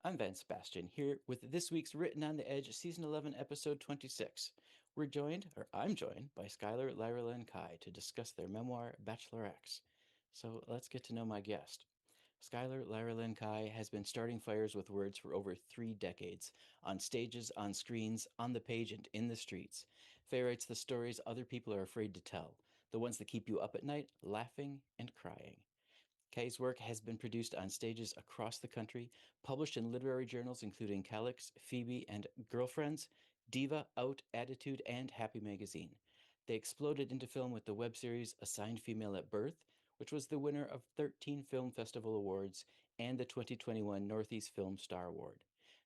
I'm Van Sebastian here with this week's Written on the Edge, Season 11, Episode 26. I'm joined by Skylar Lyralen Kaye to discuss their memoir, BachelorX. So let's get to know my guest. Skylar Lyralen Kaye has been starting fires with words for over 3 decades, on stages, on screens, on the page, and in the streets. Faye writes the stories other people are afraid to tell, the ones that keep you up at night, laughing and crying. Kaye's work has been produced on stages across the country, published in literary journals including Calyx, Phoebe, and Girlfriends, Diva, Out, Attitude, and Happy Magazine. They exploded into film with the web series Assigned Female at Birth, which was the winner of 13 Film Festival Awards and the 2021 Northeast Film Star Award.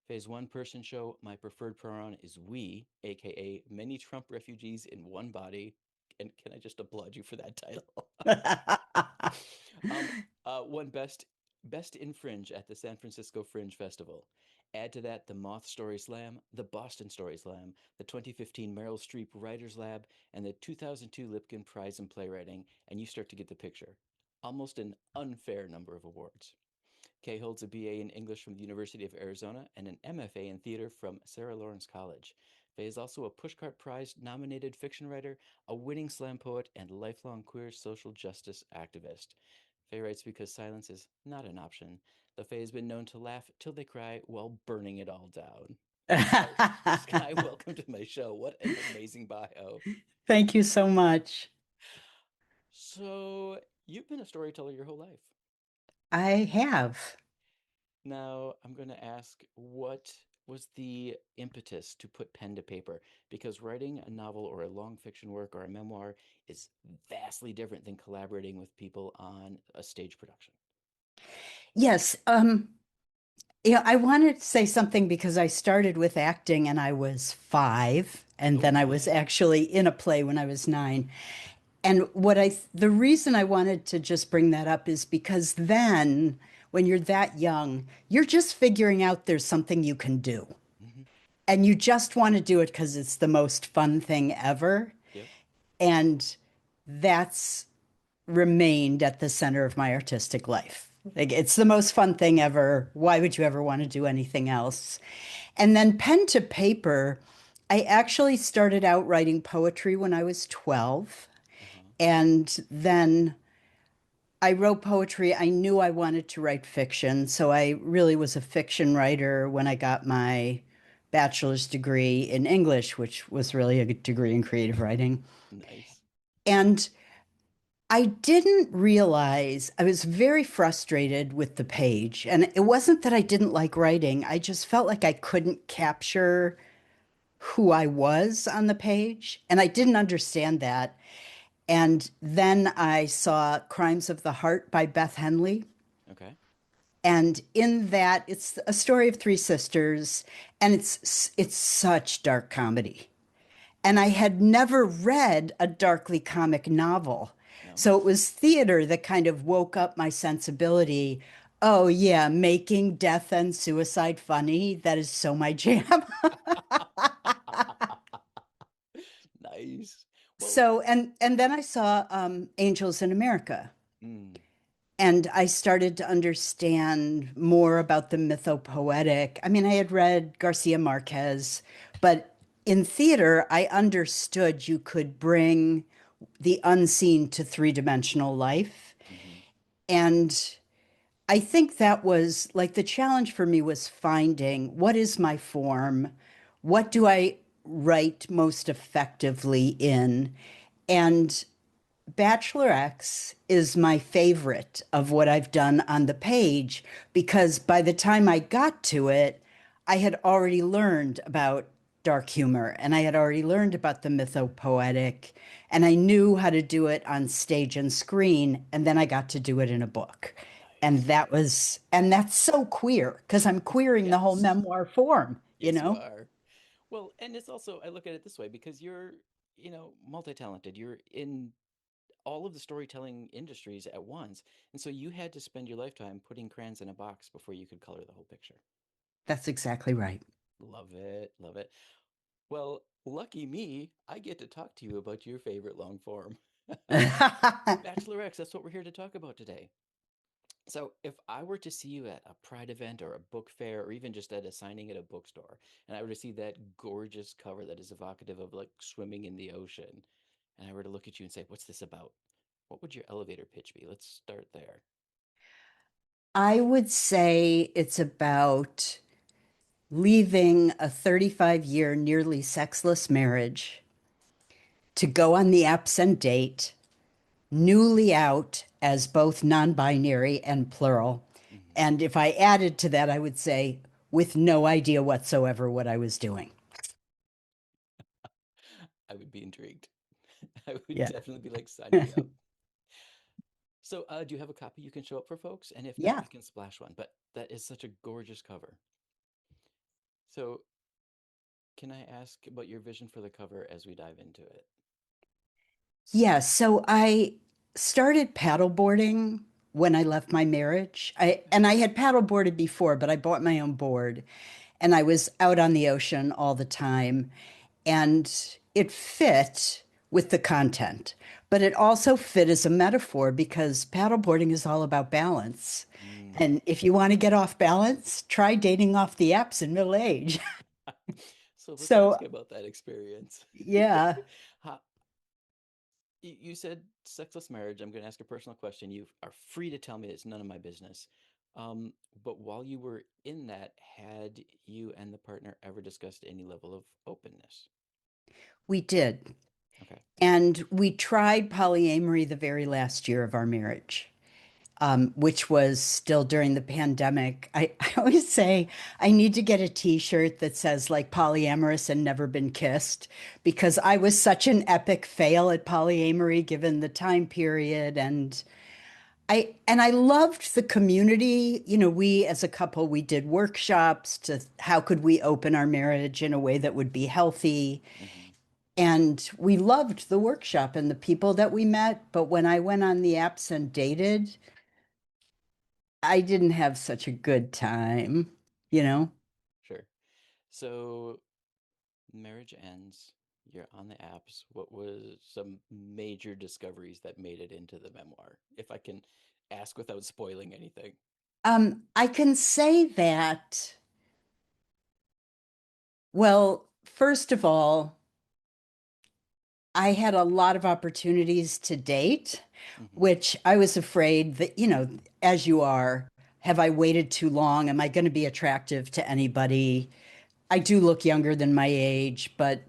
Faye's one person show, My Preferred Pronoun is We, aka Many Trump Refugees in One Body. And can I just applaud you for that title? um, won best in Fringe at the San Francisco Fringe Festival. Add to that the Moth Story Slam, the Boston Story Slam, the 2015 Meryl Streep Writers Lab, and the 2002 Lipkin Prize in Playwriting, and you start to get the picture. Almost an unfair number of awards. Kaye holds a BA in English from the University of Arizona and an MFA in theater from Sarah Lawrence College. Faye is also a Pushcart Prize nominated fiction writer, a winning slam poet, and lifelong queer social justice activist. Faye writes because silence is not an option, though Faye has been known to laugh till they cry while burning it all down. Sky, welcome to my show. What an amazing bio. Thank you so much. So, you've been a storyteller your whole life. I have. Now, I'm going to ask what was the impetus to put pen to paper? Because writing a novel or a long fiction work or a memoir is vastly different than collaborating with people on a stage production. Yes. I wanted to say something because I started with acting and I was 5, and Oh, then I was my. actually in a play when I was 9. And the reason I wanted to just bring that up is because then, when you're that young, you're just figuring out there's something you can do. Hmm. And you just want to do it because it's the most fun thing ever. Yep. And that's remained at the center of my artistic life. Like, it's the most fun thing ever. Why would you ever want to do anything else? And then pen to paper, I actually started out writing poetry when I was 12. Uh-huh. And then I wrote poetry. I knew I wanted to write fiction. So I really was a fiction writer when I got my bachelor's degree in English, which was really a degree in creative writing. Nice. And I didn't realize I was very frustrated with the page. And it wasn't that I didn't like writing, I just felt like I couldn't capture who I was on the page. And I didn't understand that. And then I saw Crimes of the Heart by Beth Henley. Okay. And in that, it's a story of 3 sisters, and it's such dark comedy. And I had never read a darkly comic novel. No. So it was theater that kind of woke up my sensibility. Oh, yeah, making death and suicide funny. That is so my jam. Nice. Well, And then I saw Angels in America. mm, And I started to understand more about the mythopoetic. I mean, I had read Garcia Marquez, but in theater, I understood you could bring the unseen to three-dimensional life. hmm. And I think that was like the challenge for me was finding what is my form? What do I write most effectively in? And BachelorX is my favorite of what I've done on the page because by the time I got to it, I had already learned about dark humor and I had already learned about the mythopoetic and I knew how to do it on stage and screen. And then I got to do it in a book. And Nice. that's so queer because I'm queering the whole Yes. memoir form, you Yes, you know? are. Well, and it's also, I look at it this way because you're, multi-talented. You're in all of the storytelling industries at once. And so you had to spend your lifetime putting crayons in a box before you could color the whole picture. That's exactly right. Love it. Love it. Well, lucky me, I get to talk to you about your favorite long form. Bachelor X, that's what we're here to talk about today. So if I were to see you at a Pride event or a book fair or even just at a signing at a bookstore, and I were to see that gorgeous cover that is evocative of like swimming in the ocean, and I were to look at you and say, "What's this about?" What would your elevator pitch be? Let's start there. I would say it's about leaving a 35-year nearly sexless marriage to go on the apps and date, newly out as both non binary and plural. Hmm. And if I added to that, I would say with no idea whatsoever what I was doing. I would be intrigued. I would Yeah. definitely be like, sign me up. So, do you have a copy you can show up for folks? And if not, Yeah. we can splash one. But that is such a gorgeous cover. So, can I ask about your vision for the cover as we dive into it? Yeah. So I started paddleboarding when I left my marriage. I had paddleboarded before, but I bought my own board and I was out on the ocean all the time. And it fit with the content, but it also fit as a metaphor because paddleboarding is all about balance. Mm. And if you want to get off balance, try dating off the apps in middle age. So let's ask So, about that experience. yeah. How, you said sexless marriage. I'm going to ask a personal question. You are free to tell me it's none of my business. But while you were in that, had you and the partner ever discussed any level of openness? We did. Okay. And we tried polyamory the very last year of our marriage, which was still during the pandemic. I always say I need to get a t-shirt that says like polyamorous and never been kissed because I was such an epic fail at polyamory given the time period and I loved the community. You know, we as a couple, we did workshops to how could we open our marriage in a way that would be healthy. Hmm. And we loved the workshop and the people that we met. But when I went on the apps and dated, I didn't have such a good time, you know? Sure. So marriage ends. You're on the apps. What was some major discoveries that made it into the memoir? If I can ask without spoiling anything. I can say that, well, first of all, I had a lot of opportunities to date, Hmm. which I was afraid that, as you are, have I waited too long? Am I going to be attractive to anybody? I do look younger than my age, but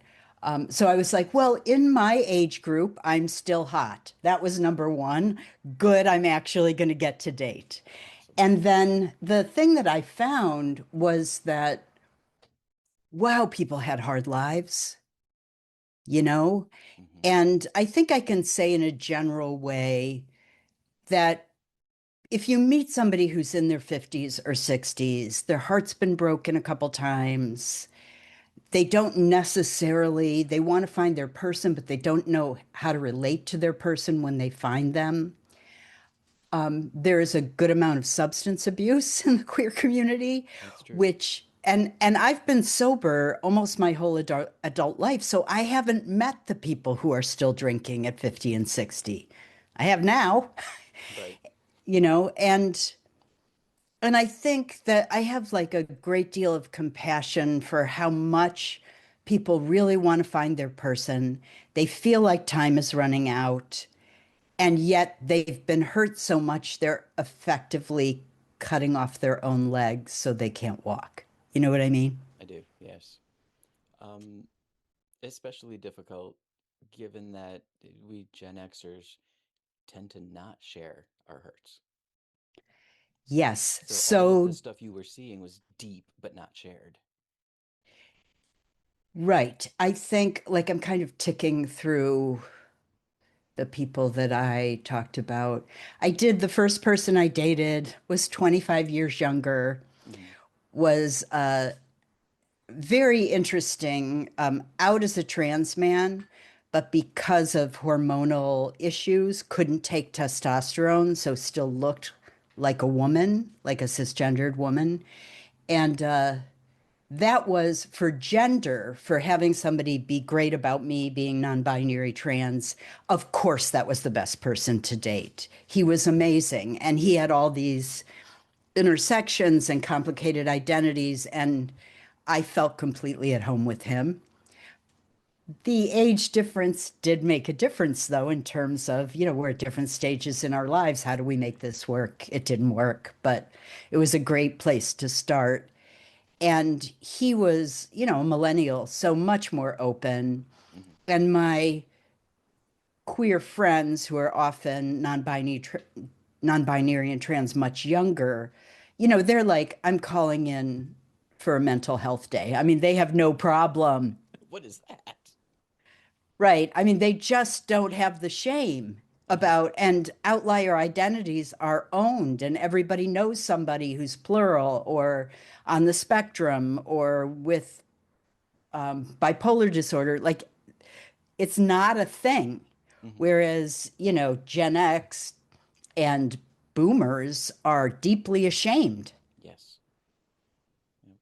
so I was like, well, in my age group, I'm still hot. That was number one. Good, I'm actually going to get to date. Awesome. And then the thing that I found was that, wow, people had hard lives, you know? Hmm. And I think I can say in a general way that if you meet somebody who's in their 50s or 60s, their heart's been broken a couple times. They don't necessarily, they want to find their person, but they don't know how to relate to their person when they find them. There is a good amount of substance abuse in the queer community, That's true. which and I've been sober almost my whole adult life, so I haven't met the people who are still drinking at 50 and 60. I have now, Right. you know, and I think that I have like a great deal of compassion for how much people really want to find their person. They feel like time is running out, and yet they've been hurt so much they're effectively cutting off their own legs so they can't walk. You know what I mean? I do. Yes. Um, Especially difficult given that we Gen Xers tend to not share our hurts. Yes. So all of the So, stuff you were seeing was deep but not shared. right. I think like I'm kind of ticking through the people that I talked about. I did the first person I dated was 25 years younger, Hmm. was very interesting, out as a trans man, but because of hormonal issues, couldn't take testosterone, so still looked like a woman, like a cisgendered woman. And that was for gender, for having somebody be great about me being non-binary trans. Of course, that was the best person to date. He was amazing. And he had all these intersections and complicated identities. And I felt completely at home with him. The age difference did make a difference, though, in terms of, we're at different stages in our lives. How do we make this work? It didn't work, but it was a great place to start. And he was, a millennial, so much more open. Hmm. And my queer friends who are often non-binary and trans much younger, they're like, I'm calling in for a mental health day. I mean, they have no problem. What is that? Right. I mean, they just don't have the shame Uh-huh. about, and outlier identities are owned, and everybody knows somebody who's plural or on the spectrum or with bipolar disorder. Like, it's not a thing. Hmm. Whereas, Gen X and boomers are deeply ashamed. Yes. Yeah.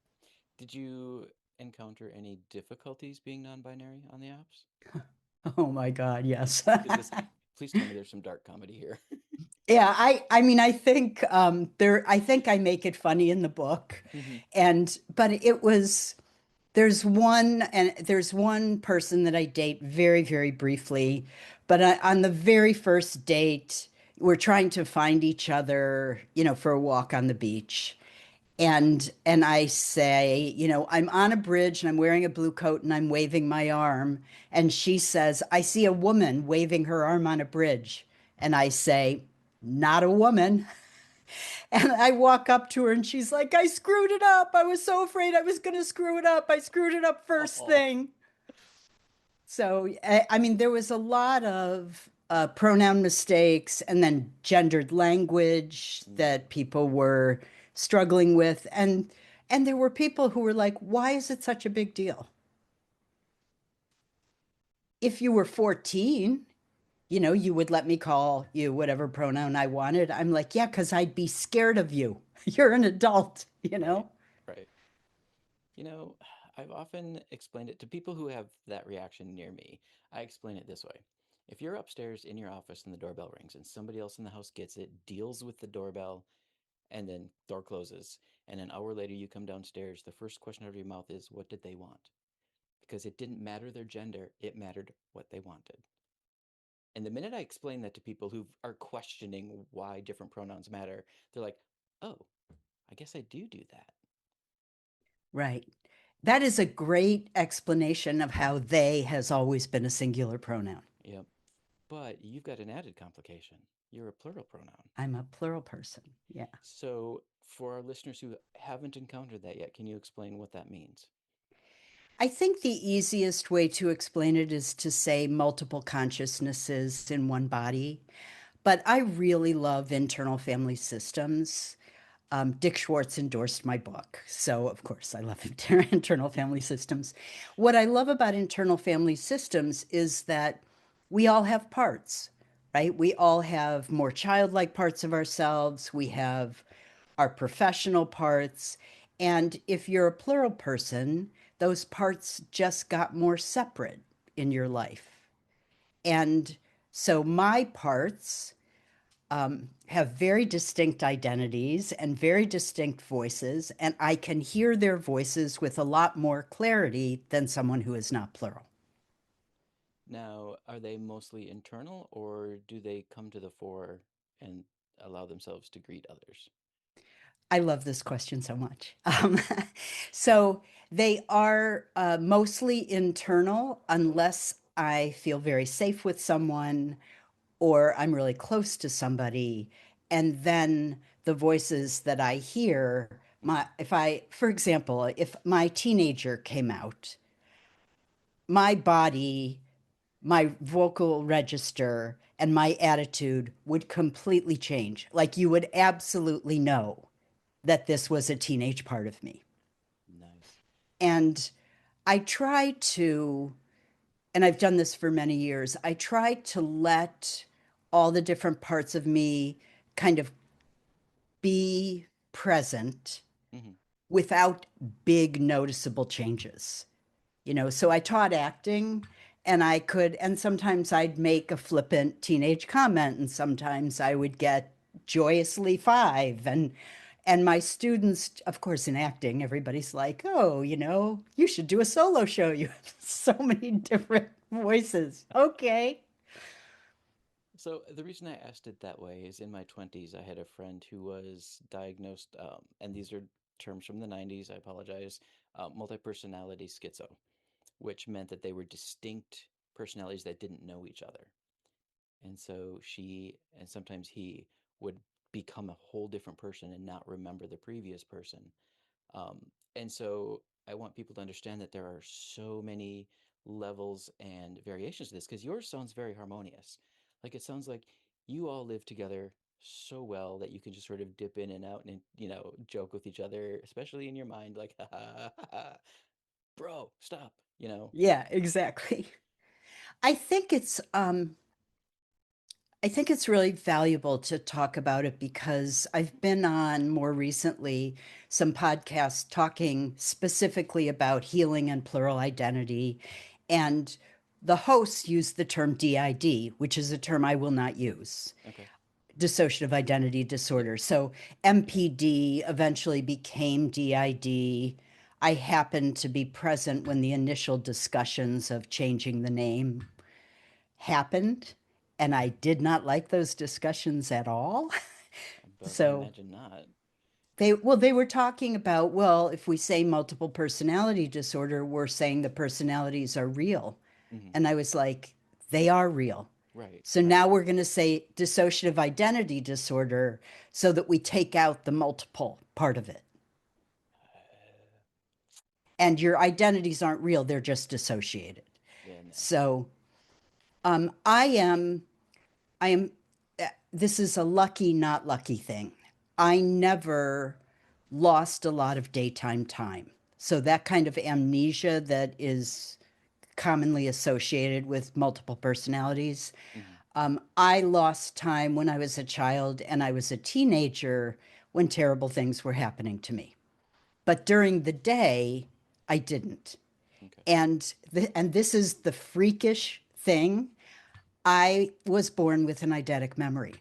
Did you encounter any difficulties being non-binary on the apps? Oh my God, yes. Because this, please tell me there's some dark comedy here. Yeah, I mean I think I think I make it funny in the book. Hmm. And but there's one person that I date very, very briefly, but on the very first date, we're trying to find each other, for a walk on the beach. And I say, I'm on a bridge and I'm wearing a blue coat and I'm waving my arm. And she says, I see a woman waving her arm on a bridge. And I say, not a woman. And I walk up to her and she's like, I screwed it up. I was so afraid I was going to screw it up. I screwed it up first Oh. thing. So, I mean, there was a lot of pronoun mistakes and then gendered language Mm. that people were struggling with. And there were people who were like, why is it such a big deal? If you were 14, you would let me call you whatever pronoun I wanted. I'm like, yeah, because I'd be scared of you. You're an adult, you Right. know? Right. You know, I've often explained it to people who have that reaction near me. I explain it this way. If you're upstairs in your office and the doorbell rings and somebody else in the house gets it, deals with the doorbell, and then door closes, and an hour later you come downstairs, the first question out of your mouth is, what did they want? Because it didn't matter their gender, it mattered what they wanted. And the minute I explain that to people who are questioning why different pronouns matter, they're like, oh, I guess I do that. Right. That is a great explanation of how they has always been a singular pronoun. Yep. But you've got an added complication. You're a plural pronoun. I'm a plural person. Yeah. So, for our listeners who haven't encountered that yet, can you explain what that means? I think the easiest way to explain it is to say multiple consciousnesses in one body. But I really love internal family systems. Dick Schwartz endorsed my book. So, of course, I love internal family systems. What I love about internal family systems is that we all have parts, right? We all have more childlike parts of ourselves. We have our professional parts. And if you're a plural person, those parts just got more separate in your life. And so my parts have very distinct identities and very distinct voices, and I can hear their voices with a lot more clarity than someone who is not plural. Now, are they mostly internal or do they come to the fore and allow themselves to greet others? I love this question so much. So they are mostly internal unless I feel very safe with someone or I'm really close to somebody. And then the voices that I hear, for example, if my teenager came out, my body, my vocal register, and my attitude would completely change. Like you would absolutely know that this was a teenage part of me. Nice. And I try to, and I've done this for many years, I try to let all the different parts of me kind of be present Hmm. without big noticeable changes. So I taught acting and and sometimes I'd make a flippant teenage comment and sometimes I would get joyously five. And my students, of course, in acting, everybody's like, oh, you should do a solo show. You have so many different voices. Okay. So the reason I asked it that way is in my 20s, I had a friend who was diagnosed, and these are terms from the 90s, I apologize, multi-personality schizo, which meant that they were distinct personalities that didn't know each other. And so she, and sometimes he, would become a whole different person and not remember the previous person. Um, and so I want people to understand that there are so many levels and variations to this because yours sounds very harmonious. Like it sounds like you all live together so well that you can just sort of dip in and out and, joke with each other, especially in your mind, like, ha ha ha, ha, bro, stop, you know? Yeah, exactly. I think it's um I think it's really valuable to talk about it because I've been on more recently some podcasts talking specifically about healing and plural identity. And the hosts use the term DID, which is a term I will not use, Okay. dissociative identity Yep. disorder. So MPD eventually became DID. I happened to be present when the initial discussions of changing the name happened, and I did not like those discussions at all. But I So imagine not. they were talking about, well, if we say multiple personality disorder, we're saying the personalities are real. Hmm. And I was like, they are real. Right, So right. now we're going to say dissociative identity disorder so that we take out the multiple part of it. And your identities aren't real, they're just dissociated. Yeah, no. So um, I am I am, this is a lucky, not lucky thing. I never lost a lot of daytime time. So that kind of amnesia that is commonly associated with multiple personalities. Hmm. I lost time when I was a child and I was a teenager when terrible things were happening to me. But during the day, I didn't. Okay. And this is the freakish thing. I was born with an eidetic memory.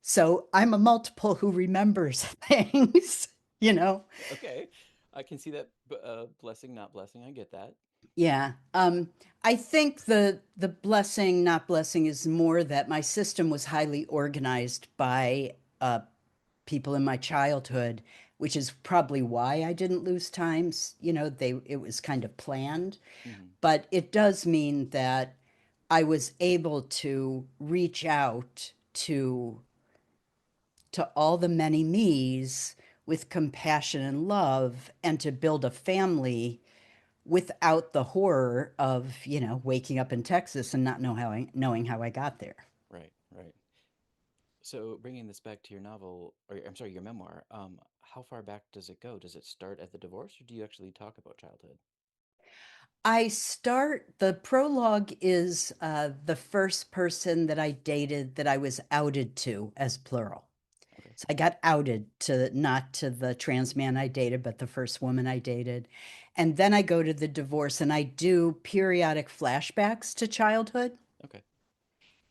So I'm a multiple who remembers things, you know? Okay. I can see that blessing, not blessing. I get that. Yeah. I think the blessing, not blessing, is more that my system was highly organized by people in my childhood, which is probably why I didn't lose times. It was kind of planned, Hmm. but it does mean that I was able to reach out to all the many me's with compassion and love and to build a family without the horror of, waking up in Texas and not knowing how I got there. Right, right. So bringing this back to your novel, or I'm sorry, your memoir, how far back does it go? Does it start at the divorce, or do you actually talk about childhood? The prologue is the first person that I dated that I was outed to as plural. Okay. So I got outed to not to the trans man I dated, but the first woman I dated. And then I go to the divorce and I do periodic flashbacks to childhood. Okay.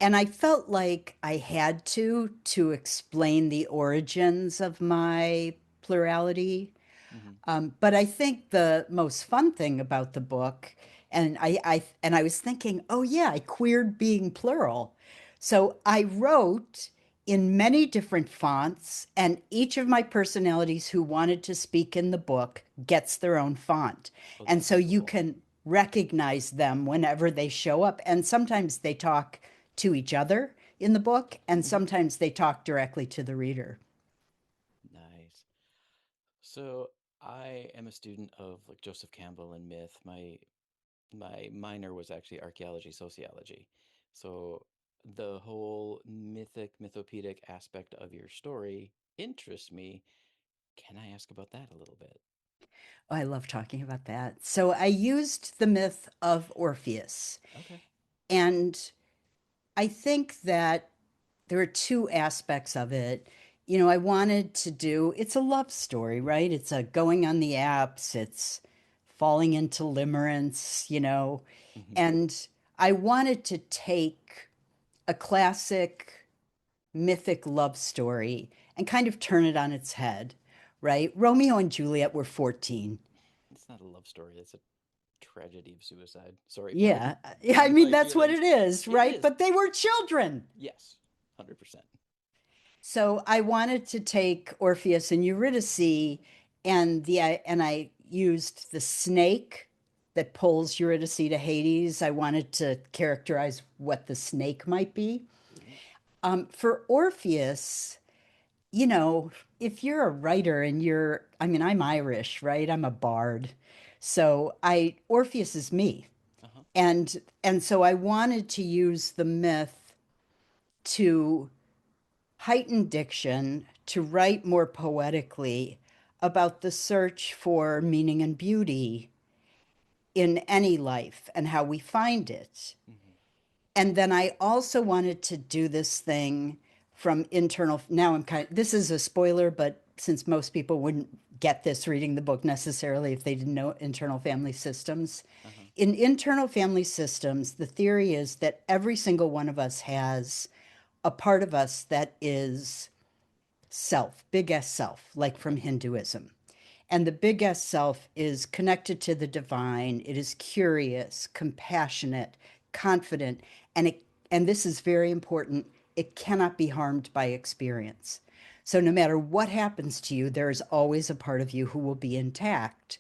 And I felt like I had to explain the origins of my plurality. Hmm. But I think the most fun thing about the book, and I was thinking, oh yeah, I queered being plural. So I wrote in many different fonts, and each of my personalities who wanted to speak in the book gets their own font. Oh, And that's so so you cool. can recognize them whenever they show up. And sometimes they talk to each other in the book, and Hmm. sometimes they talk directly to the reader. Nice. So I am a student of like Joseph Campbell and myth. My minor was actually archaeology, sociology. So the whole mythopedic aspect of your story interests me. Can I ask about that a little bit? Oh, I love talking about that. So I used the myth of Orpheus. Okay. And I think that there are two aspects of it. I wanted to do, it's a love story, right? It's a going on the apps, it's falling into limerence. Hmm. And I wanted to take a classic mythic love story and kind of turn it on its head, right? Romeo and Juliet were 14. It's not a love story. It's a tragedy of suicide. Sorry, pardon, Yeah. Yeah, I pardon mean, my that's what feelings. it is, It right? is. But they were children. Yes, 100%. So I wanted to take Orpheus and Eurydice and I used the snake that pulls Eurydice to Hades. I wanted to characterize what the snake might be. Ooh. For Orpheus, you know, if you're a writer and I mean, I'm Irish, right? I'm a bard. So Orpheus is me. Uh-huh. And so I wanted to use the myth to heighten diction, to write more poetically about the search for meaning and beauty in any life and how we find it. Hmm. And then I also wanted to do this thing from internal. Now this is a spoiler, but since most people wouldn't get this reading the book necessarily if they didn't know internal family systems. Uh-huh. In internal family systems, the theory is that every single one of us has a part of us that is self, big S self, like from Okay. Hinduism. And the big S self is connected to the divine. It is curious, compassionate, confident, and this is very important, it cannot be harmed by experience. So no matter what happens to you, there is always a part of you who will be intact.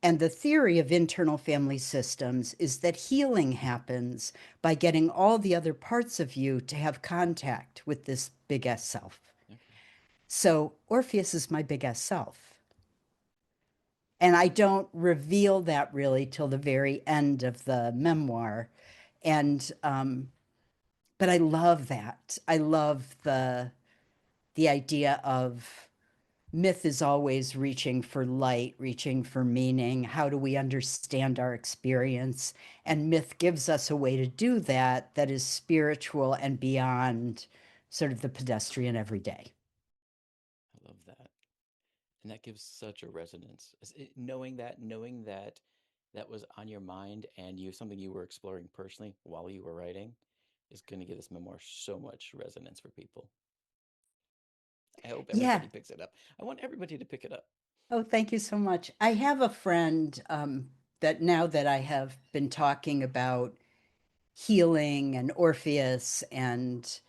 And the theory of internal family systems is that healing happens by getting all the other parts of you to have contact with this big S self. Okay. So Orpheus is my big S self. And I Nice. don't reveal that really till the very end of the memoir. And but I love that. I love the idea of myth is always reaching for light, reaching for meaning. How do we understand our experience? And Hmm. myth gives us a way to do that that is spiritual and beyond sort of the pedestrian everyday. I love that. And that gives such a resonance. Knowing that that was on your mind and something you were exploring personally while you were writing is going to give this memoir so much resonance for people. I hope Yeah. everybody picks it up. I want everybody to pick it up. Oh, thank you so much. I have a friend that now that I have been talking about healing and Orpheus and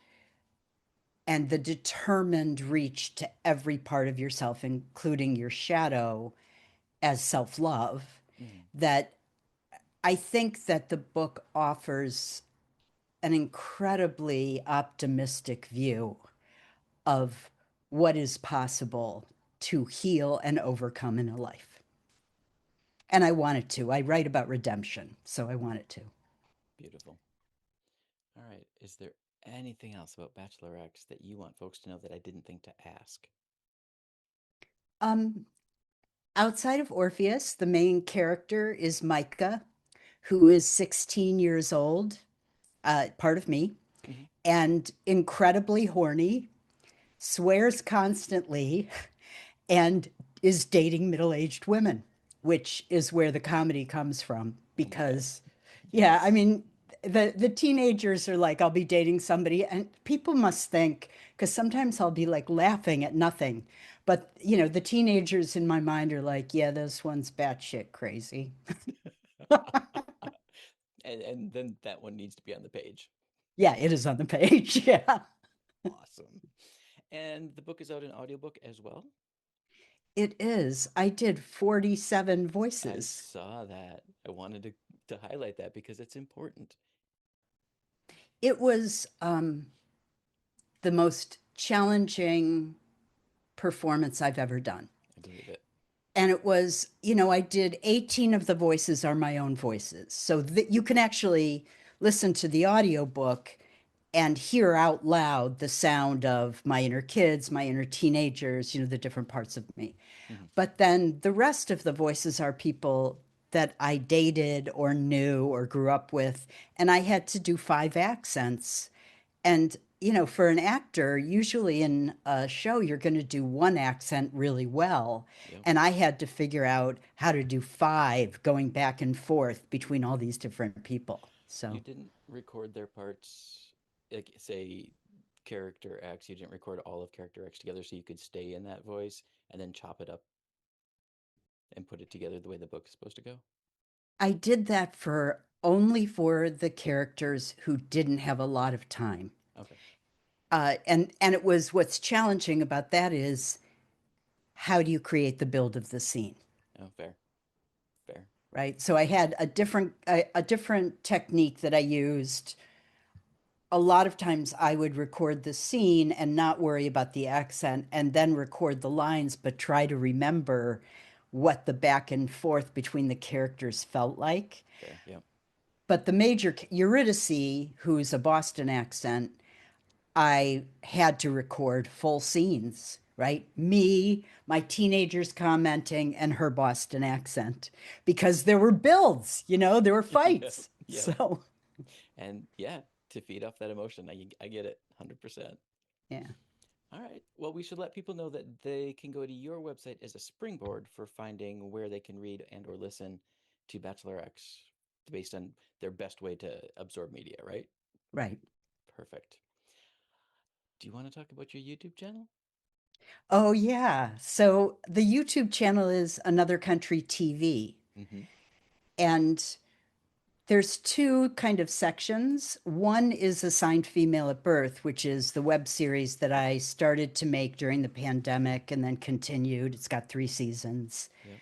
the determined reach to every part of yourself, including your shadow, as self-love, Mm. that I think that the book offers an incredibly optimistic view of what is possible to heal and overcome in a life. And I wanted to. I write about redemption, so I wanted to. Beautiful. All right. Is there anything else about BachelorX that you want folks to know that I didn't think to ask? Um, Outside of Orpheus, the main character is Micah, who is 16 years old, part of me, Hmm. and incredibly horny, swears constantly, and is dating middle aged women, which is where the comedy comes from. Oh my God. Because, yeah, I Yes. mean, the teenagers are like, I'll be dating somebody, and people must think, because sometimes I'll be like laughing at nothing. But, the teenagers in my mind are like, yeah, this one's batshit crazy. And then that one needs to be on the page. Yeah, it is on the page. Yeah, Awesome. And the book is out in audiobook as well. it is. I did 47 I voices. saw that. I wanted to highlight that because it's important. It was the most challenging performance I've ever done. I believe it. And it was, I did 18 of the voices are my own voices. So that you can actually listen to the audiobook and hear out loud the sound of my inner kids, my inner teenagers, the different parts of me. Hmm. But then the rest of the voices are people that I dated or knew or grew up with. And I had to do 5 accents. And for an actor, usually in a show, you're going to do one accent really well. Yep. And I had to figure out how to do five going back and forth between all these different people. You So didn't record their parts, like say character X, you didn't record all of character X together so you could stay in that voice and then chop it up and put it together the way the book is supposed to go. I did that for only for the characters who didn't have a lot of time. Okay. And it was what's challenging about that is how do you create the build of the scene? Oh, fair. Fair. Right. So I had a different technique that I used. A lot of times I would record the scene and not worry about the accent and then record the lines, but try to remember what the back and forth between the characters felt like. Fair. Yep. But the major Eurydice, who's a Boston accent, I had to record full scenes, right? Me, my teenagers commenting, and her Boston accent because there were builds, there were Yep. fights. Yep. So, And yeah, to feed off that emotion, I get it 100%. yeah, All right. Well, we should let people know that they can go to your website as a springboard for finding where they can read and or listen to Bachelor X based on their best way to absorb media, right? right. Perfect. Do you want to talk about your YouTube channel? Oh, yeah. So the YouTube channel is Another Country TV. Mm-hmm. And there's two kind of sections. One is Assigned Female at Birth, which is the web series that I started to make during the pandemic and then continued. It's got 3 seasons. Yep.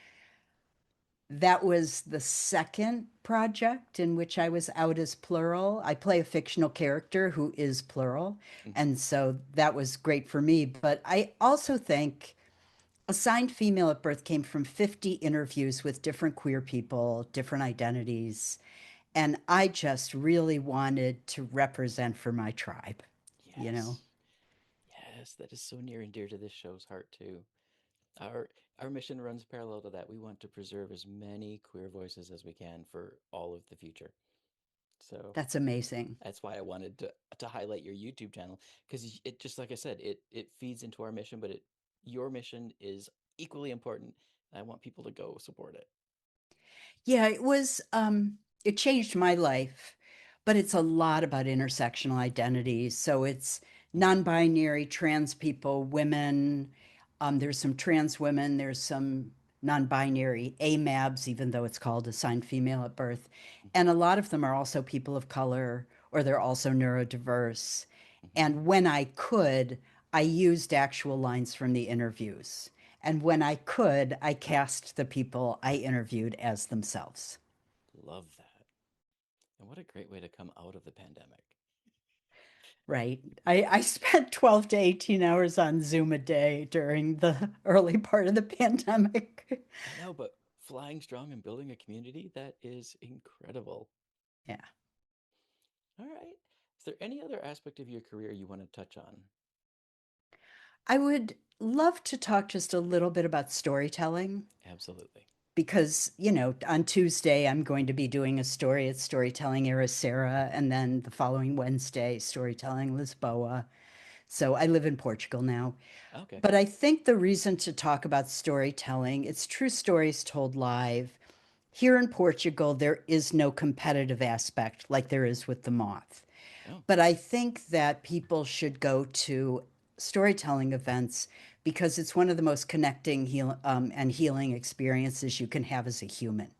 That was the second project in which I was out as plural. I play a fictional character who is plural. Mm-hmm. And so that was great for me. But I also think Assigned Female at Birth came from 50 interviews with different queer people, different identities. And I just really wanted to represent for my tribe, you know? Yes. Yes, that is so near and dear to this show's heart too. Our our mission runs parallel to that. We want to preserve as many queer voices as we can for all of the future. So That's amazing. that's why I wanted to highlight your YouTube channel because it just like I said, it feeds into our mission, but it your mission is equally important. I want people to go support it. Yeah, it changed my life, but it's a lot about intersectional identities. So it's Mm-hmm. non-binary, trans people, women. There's some trans women, there's some non-binary AMABs, even though it's called assigned female at birth. And a lot of them are also people of color, or they're also neurodiverse. Mm-hmm. And when I could, I used actual lines from the interviews. And when I could, I cast the people I interviewed as themselves. Love that. And what a great way to come out of the pandemic. Right. I spent 12 to 18 hours on Zoom a day during the early part of the pandemic. I know, but flying strong and building a community, that is incredible. Yeah. All right. Is there any other aspect of your career you want to touch on? I would love to talk just a little bit about storytelling Absolutely. because, on Tuesday, I'm going to be doing a story at Storytelling Era Sarah, and then the following Wednesday, Storytelling Lisboa. So I live in Portugal now. Okay. But I think the reason to talk about storytelling, it's true stories told live. Here in Portugal, there is no competitive aspect like there is with the Moth. Oh, But I think that people should go to storytelling events because it's one of the most connecting and healing experiences you can have as a human.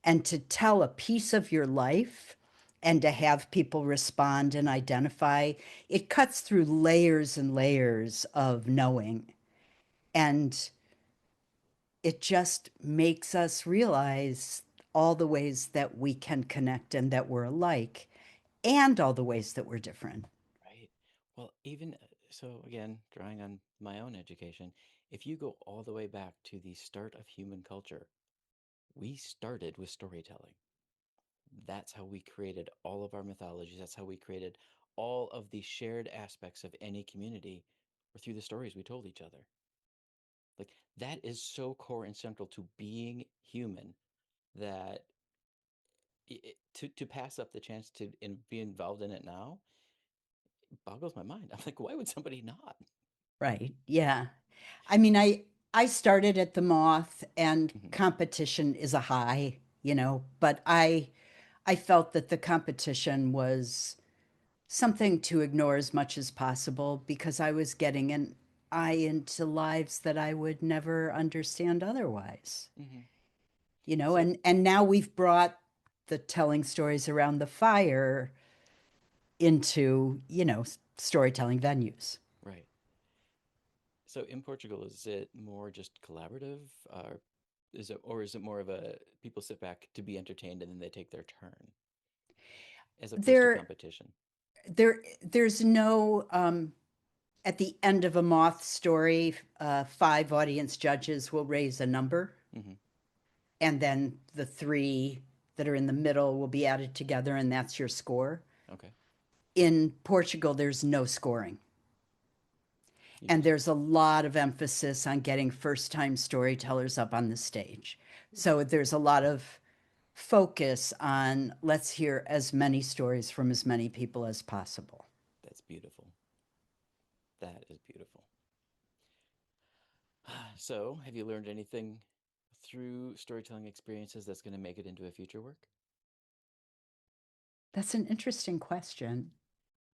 And to tell a piece of your life and to have people respond and identify, it cuts through layers and layers of knowing. And it just makes us realize all the ways that we can connect and that we're alike and all the ways that we're different. right. Well, even so, again, drawing on my own education, if you go all the way back to the start of human culture, we started with storytelling. That's how we created all of our mythologies. That's how we created all of the shared aspects of any community were through the stories we told each other. Like that is so core and central to being human that to pass up the chance to be involved in it now boggles my mind. I'm like, why would somebody not? Right. Yeah. I mean, I started at the Moth and Hmm. competition is a high, but I felt that the competition was something to ignore as much as possible because I was getting an eye into lives that I would never understand otherwise. Hmm. So, And now we've brought the telling stories around the fire into, storytelling venues. right. So in Portugal, is it more just collaborative, or is it more of a people sit back to be entertained and then they take their turn, as opposed to There competition? there's no at the end of a Moth story, five audience judges will raise a number, Hmm. and then the three that are in the middle will be added together, and that's your score. Okay. In Portugal, there's no scoring. You And just there's a lot of emphasis on getting first time storytellers up on the stage. So there's a lot of focus on let's hear as many stories from as many people as possible. That's beautiful. That is beautiful. So, have you learned anything through storytelling experiences that's going to make it into a future work? That's an interesting question.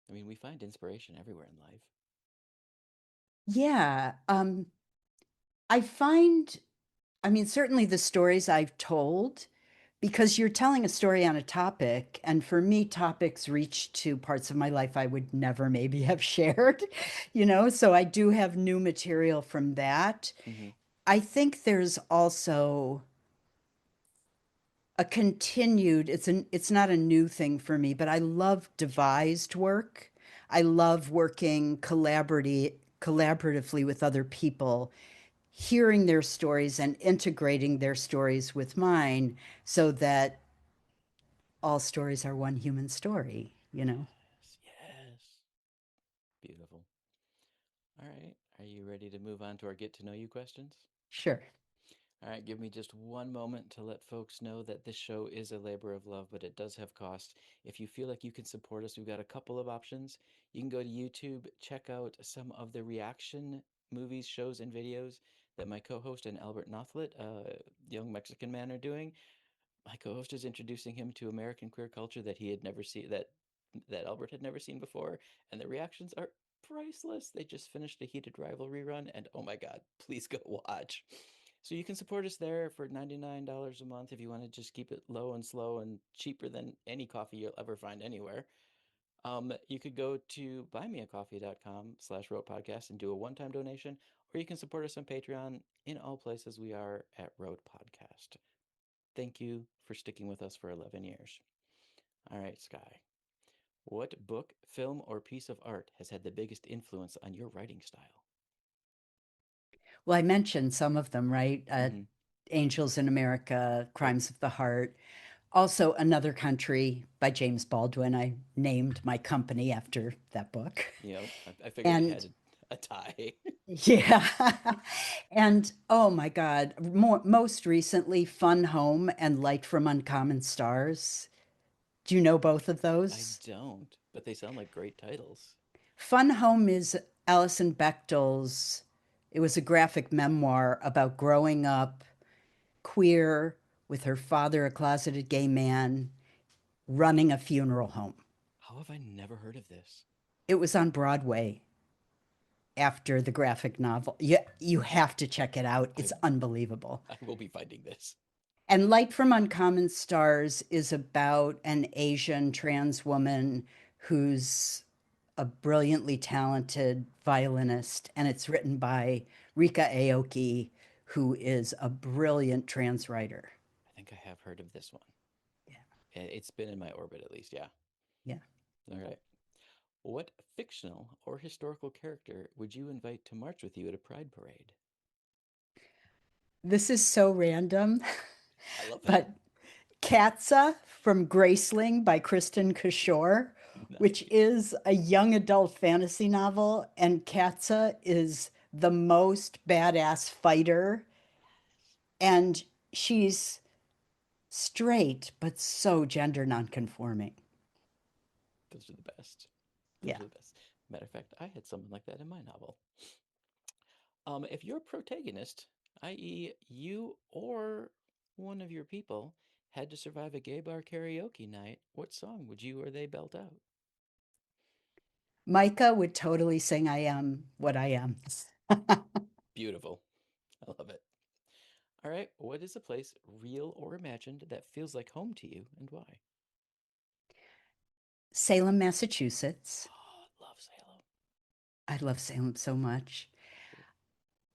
I mean, we find inspiration everywhere in life. Yeah. I find, I mean, certainly the stories I've told, because you're telling a story on a topic. And for me, topics reach to parts of my life I would never maybe have shared, So I do have new material from that. Hmm. I think there's also a continued, it's not a new thing for me, but I love devised work. I love working collaboratively with other people, hearing their stories and integrating their stories with mine so that all stories are one human story. Yes, yes. Beautiful. All right. Are you ready to move on to our get to know you questions? Sure. All right, give me just one moment to let folks know that this show is a labor of love, but it does have costs. If you feel like you can support us, we've got a couple of options. You can go to YouTube, check out some of the reaction movies, shows, and videos that my co host and Albert Nothlet, a young Mexican man, are doing. My co-host is introducing him to American queer culture that he had never seen, that Albert had never seen before, and the reactions are priceless. They just finished a heated rivalry run, and oh my god, please go watch. So you can support us there for $99 a month if you want to just keep it low and slow and cheaper than any coffee you'll ever find anywhere. You could go to buymeacoffee.com/road podcast and do a one-time donation, or you can support us on Patreon. In all places, we are at Road Podcast. Thank you for sticking with us for 11 years. All right, Sky. What book, film, or piece of art has had the biggest influence on your writing style? Well, I mentioned some of them, right? Mm-hmm. Angels in America, Yep. Crimes of the Heart. Also, Another Country by James Baldwin. I named my company after that book. I figured it And had a tie. yeah. And oh my God, most recently, Fun Home and Light from Uncommon Stars. Do you know both of I those? don't, but they sound like great titles. Fun Home is Alison Bechdel's, it was a graphic memoir about growing up queer with her father, a closeted gay man, running a funeral home. How have I never heard of this? It was on Broadway after the graphic novel. You have to check it out. I It's unbelievable. I will be finding this. And Light from Uncommon Stars is about an Asian trans woman who's a brilliantly talented violinist, and it's written by Rika Aoki, who is a brilliant trans writer. I think I have heard of this one. Yeah, It's been in my orbit at least, yeah. yeah. All right. What fictional or historical character would you invite to march with you at a pride parade? This is so random, I love it. but Katza from Graceling by Kristen Kishore, which Nice. is a young adult fantasy novel. And Katza is the most badass fighter. And she's straight, but so gender nonconforming. Those are the best. Those Yeah. are the best. Matter of fact, I had someone like that in my novel. If your protagonist, i.e., you or one of your people, had to survive a gay bar karaoke night, what song would you or they belt out? Micah would totally sing I Am What I Am. Beautiful. I love it. All right, what is a place, real or imagined, that feels like home to you and why? Salem, Massachusetts. Oh, love Salem. I love Salem so much. Good.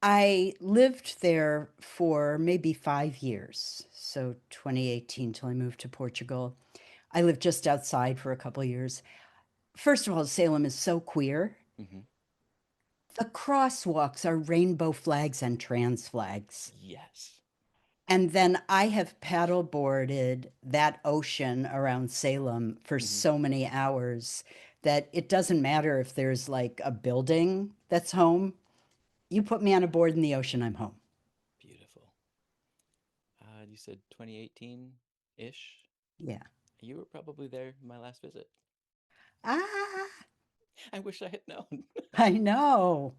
I lived there for maybe 5 years. So 2018 till I moved to Portugal. I lived just outside for a couple of years. First of all, Salem is so queer. Mm-hmm. The crosswalks are rainbow flags and trans flags. Yes. And then I have paddleboarded that ocean around Salem for Mm-hmm. so many hours that it doesn't matter if there's like a building that's home. You put me on a board in the ocean, I'm home. Beautiful. You said 2018 ish. Yeah. You were probably there my last visit. Ah, I wish I had known. I know.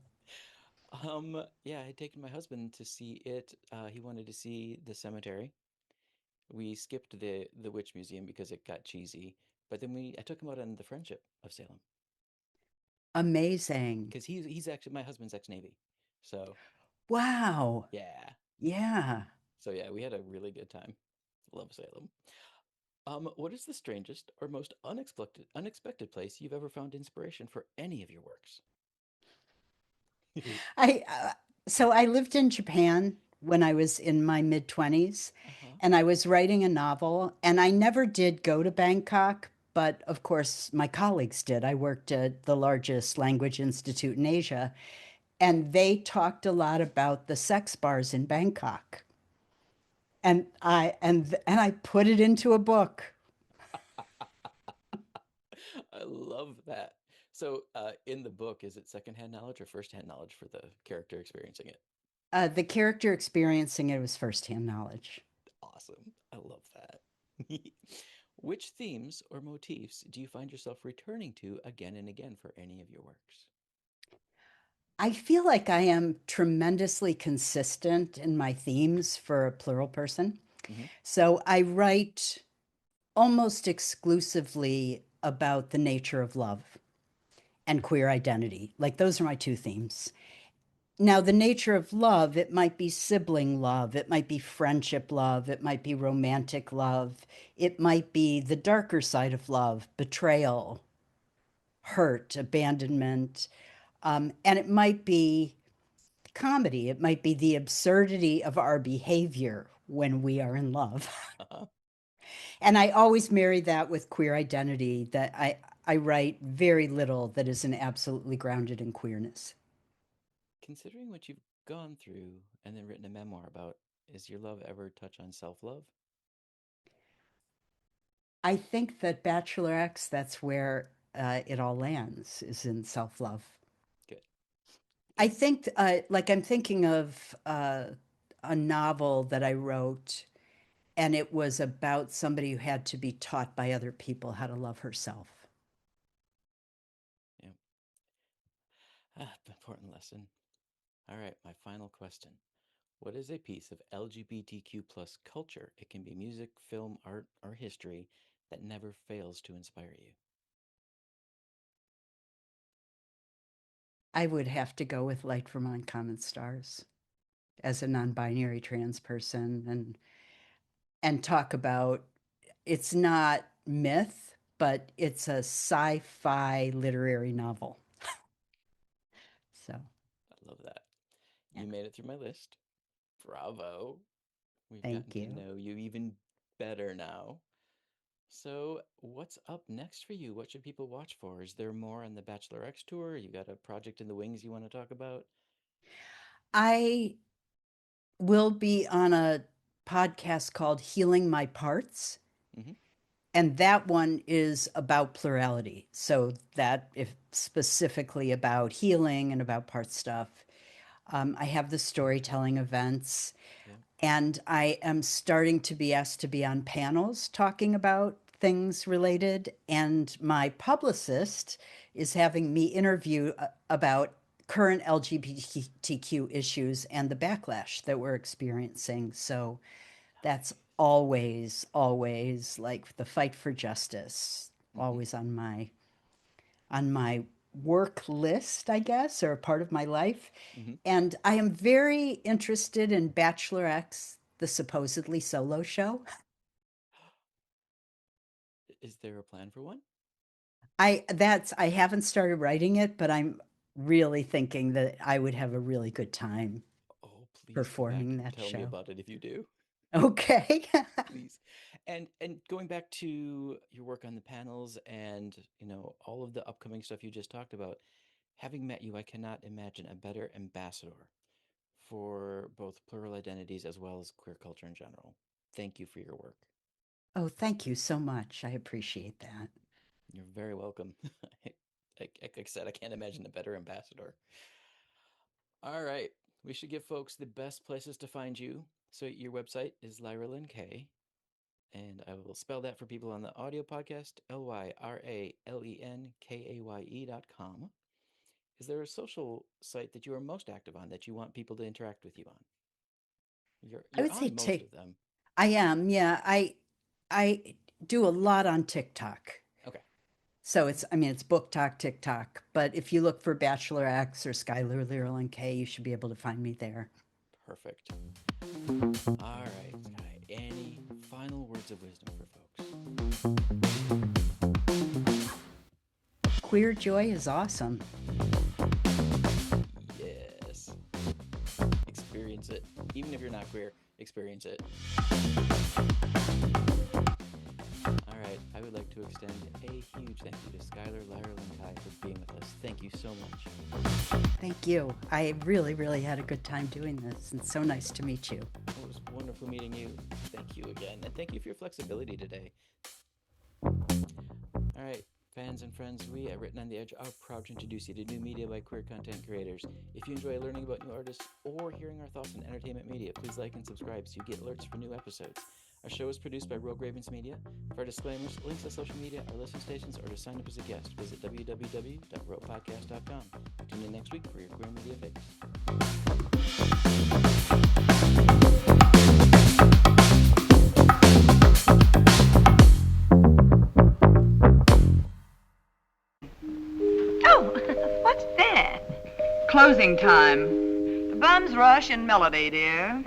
Yeah, I had taken my husband to see it. He wanted to see the cemetery. We skipped the witch museum because it got cheesy, but then I took him out on the Friendship of Salem Amazing. because he's actually my husband's ex-Navy. So Wow. yeah, Yeah. so yeah, we had a really good time. Love Salem. What is the strangest or most unexpected place you've ever found inspiration for any of your works? I so I lived in Japan when I was in my mid 20s Uh-huh. and I was writing a novel and I never did go to Bangkok, but of course my colleagues did. I worked at the largest language institute in Asia and they talked a lot about the sex bars in Bangkok. And I put it into a book. I love that. So, in the book, is it secondhand knowledge or firsthand knowledge for the character experiencing it? The character experiencing it was firsthand knowledge. Awesome. I love that. Which themes or motifs do you find yourself returning to again and again for any of your works? I feel like I am tremendously consistent in my themes for a plural person. Mm-hmm. So I write almost exclusively about the nature of love and queer identity. Like those are my two themes. Now, the nature of love, it might be sibling love, it might be friendship love, it might be romantic love, it might be the darker side of love, betrayal, hurt, abandonment, and it might be comedy, it might be the absurdity of our behavior when we are in love. Uh-huh. And I always marry that with queer identity, that I write very little that isn't absolutely grounded in queerness. Considering what you've gone through and then written a memoir about, is your love ever touch on self-love? I think that BachelorX, that's where it all lands, is in self love. Good. I Good. think, like, I'm thinking of a novel that I wrote, and it was about somebody who had to be taught by other people how to love herself. Yeah. Ah, important lesson. All right, my final question. What is a piece of LGBTQ plus culture? It can be music, film, art, or history that never fails to inspire you. I would have to go with Light from Uncommon Stars as a non-binary trans person and talk about it's not myth, but it's a sci-fi literary novel. So, I love that. yeah, You made it through my list. Bravo. We've gotten thank to you. know you even better now. So, what's up next for you? What should people watch for? Is there more on the BachelorX tour? You got a project in the wings you want to talk about? I will be on a podcast called Healing My Parts. Mm-hmm. And that one is about plurality. So that if specifically about healing and about part stuff. I have the storytelling events, Yeah. and I am starting to be asked to be on panels talking about things related. And my publicist is having me interview about current LGBTQ issues and the backlash that we're experiencing. So that's Nice. always like the fight for justice, Mm-hmm. always on my work list, I guess, or a part of my life. Mm-hmm. And I am very interested in BachelorX, the supposedly solo show. Is there a plan for one? I haven't started writing it, but I'm really thinking that I would have a really good time Oh, please come back performing and that tell me show. about it if you do. Okay. Please. And going back to your work on the panels and, all of the upcoming stuff you just talked about, having met you, I cannot imagine a better ambassador for both plural identities as well as queer culture in general. Thank you for your work. Oh, thank you so much. I appreciate that. You're very welcome. Like I said, I can't imagine a better ambassador. All right. We should give folks the best places to find you. So your website is Lyralen Kaye, and I will spell that for people on the audio podcast, LYRALENKAYE.com. Is there a social site that you are most active on that you want people to interact with you on? I You're would say on most Tik. of them. I am, yeah. I do a lot on TikTok. Okay, So it's Book Talk, TikTok. But if you look for Bachelor X or Skylar Lyralen Kaye, you should be able to find me there. perfect. All right, Sky. Any final words of wisdom for Queer joy is awesome. folks? Yes. Experience it. Even if you're not queer, experience it. All right. I would like to extend a huge thank you to Skylar Lyralen Kaye for being with us. Thank you so much. Thank you. I really had a good time doing this, and so nice to meet you. It was wonderful meeting you. Thank you again. And thank you for your flexibility today. All right, fans and friends, we at Written on the Edge are proud to introduce you to new media by queer content creators. If you enjoy learning about new artists or hearing our thoughts on entertainment media, please like and subscribe so you get alerts for new episodes. Our show is produced by Rogue Ravens Media. For our disclaimers, links to social media, our listen stations, or to sign up as a guest, visit www.ropepodcast.com. Tune in next week for your queer media fix. Oh, what's that? Closing time. The bums rush in melody, dear.